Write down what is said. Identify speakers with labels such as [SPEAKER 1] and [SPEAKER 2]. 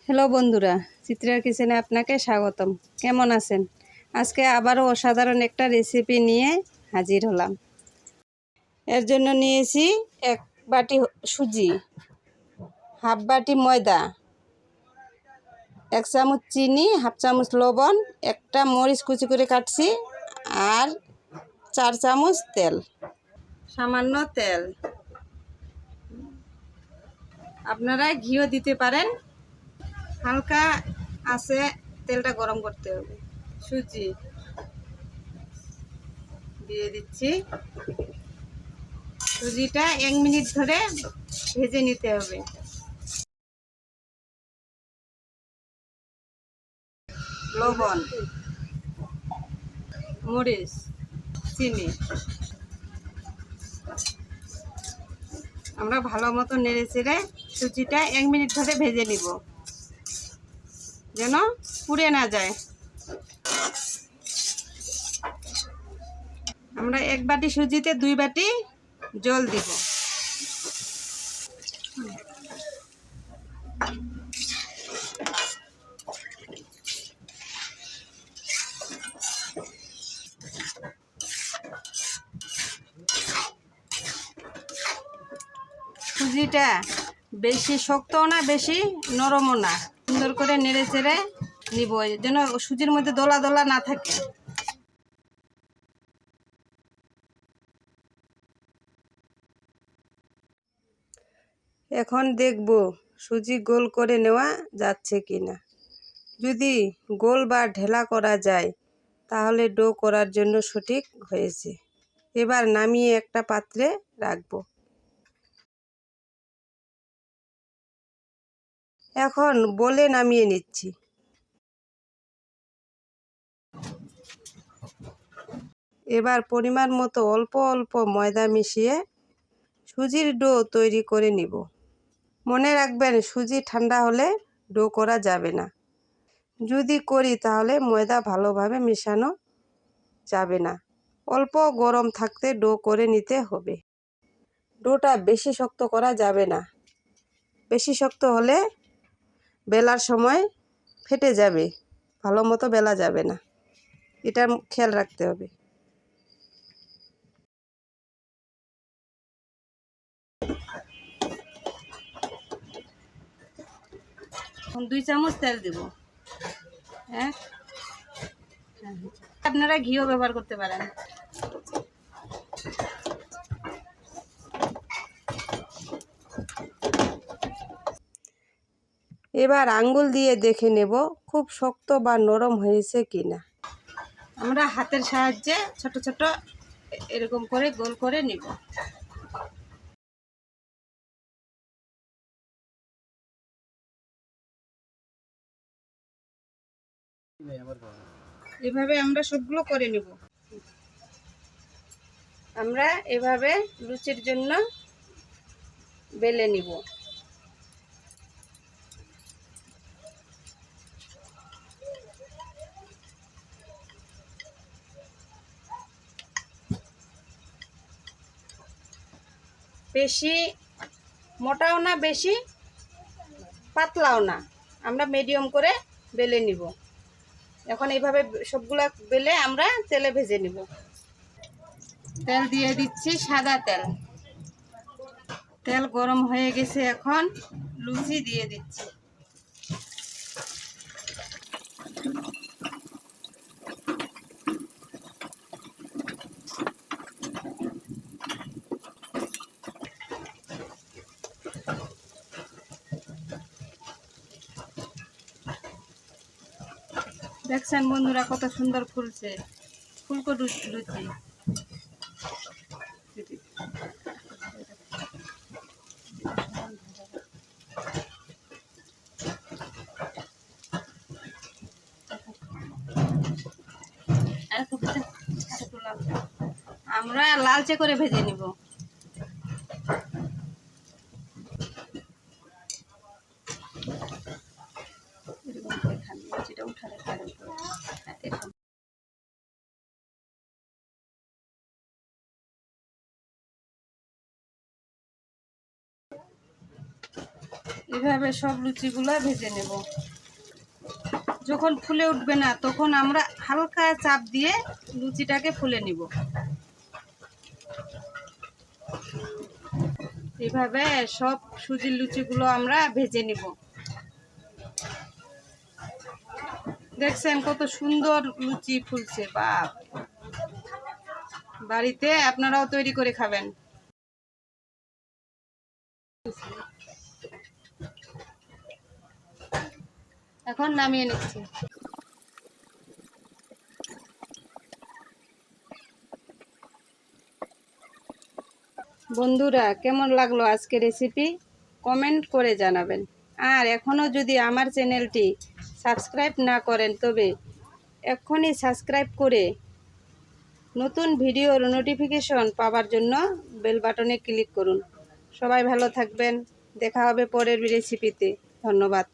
[SPEAKER 1] Hello বন্ধুরা, চিত্রার কিচেনে আপনাকে স্বাগতম। কেমন আছেন? আজকে আবারও অসাধারণ একটা রেসিপি নিয়ে হাজির হলাম। এর জন্য নিয়েছি 1 বাটি সুজি, হাফ বাটি ময়দা, 1 চামচ চিনি, হাফ চামচ লবণ, একটা মরিচ কুচি করে কাটছি, আর 4 চামচ তেল, সামান্য তেল। আপনারা ঘিও দিতে পারেন। হালকা আছে তেলটা গরম করতে হবে। সুজি দিয়ে দিচ্ছি। সুজিটা 1 মিনিট ধরে ভেজে নিতে হবে। লবণ, মরিচ, চিনি আমরা ভালো মতো নেড়ে চেড়ে সুজিটা 1 মিনিট ধরে ভেজে নিব, যেন পুড়ে না যায়। আমরা 1 বাটি সুজিতে 2 বাটি জল দিব। সুজিটা বেশি শক্তও না, বেশি নরমও না, সুন্দর করে নেড়ে চেড়ে নিব, যেন সুজির মধ্যে দলা দলা না থাকে। এখন দেখব সুজি গোল করে নেওয়া যাচ্ছে কিনা। যদি গোল বা ঢেলা করা যায় তাহলে ডো করার জন্য সঠিক হয়েছে। এবার নামিয়ে একটা পাত্রে রাখব। এখন বলে নামিয়ে নিচ্ছি। এবার পরিমাণ মতো অল্প অল্প ময়দা মিশিয়ে সুজির ডো তৈরি করে নিব। মনে রাখবেন, সুজি ঠান্ডা হলে ডো করা যাবে না। যদি করি তাহলে ময়দা ভালোভাবে মেশানো যাবে না। অল্প গরম থাকতে ডো করে নিতে হবে। ডোটা বেশি শক্ত করা যাবে না। বেশি শক্ত হলে বেলার সময় ফেটে যাবে, ভালো মতো বেলা যাবে না। এটা খেয়াল রাখতে হবে। এখন 2 চামচ তেল দেব। হ্যাঁ, আপনারা ঘিও ব্যবহার করতে পারেন। এবার আঙ্গুল দিয়ে দেখে নেব খুব শক্ত বা নরম হয়েছে কিনা। আমরা হাতের সাহায্যে ছোট ছোট এরকম করে গোল করে নিব। এভাবে আমরা সবগুলো করে নিব। আমরা এভাবে লুচির জন্য বেলে নিব। বেশি মোটাও না, বেশি পাতলাও না, আমরা মিডিয়াম করে বেলে নিব। এখন এইভাবে সবগুলা বেলে আমরা তেলে ভেজে নিব। তেল দিয়ে দিচ্ছি, সাদা তেল। তেল গরম হয়ে গেছে, এখন লুচি দিয়ে দিচ্ছি। দেখছেন বন্ধুরা কত সুন্দর ফুলছে, ফুলকো লুচি। আমরা লালচে করে ভেজে নিব। এভাবে সব লুচিগুলো ভেজে নেব। যখন ফুলে উঠবে না তখন আমরা হালকা চাপ দিয়ে লুচিটাকে ফুলে নিব। এভাবে সব সুজির লুচিগুলো আমরা ভেজে নিব। দেখছেন কত সুন্দর লুচি ফুলছে, বাপ! বাড়িতে আপনারাও তৈরি করে খাবেন। এখন নামিয়ে নিচ্ছি। বন্ধুরা, কেমন লাগলো আজকে রেসিপি কমেন্ট করে জানাবেন। আর এখনও যদি আমার চ্যানেলটি সাবস্ক্রাইব না করেন তবে এক্ষুনি সাবস্ক্রাইব করে নতুন ভিডিওর নোটিফিকেশন পাওয়ার জন্য বেল বাটনে ক্লিক করুন। সবাই ভালো থাকবেন। দেখা হবে পরের রেসিপিতে। ধন্যবাদ।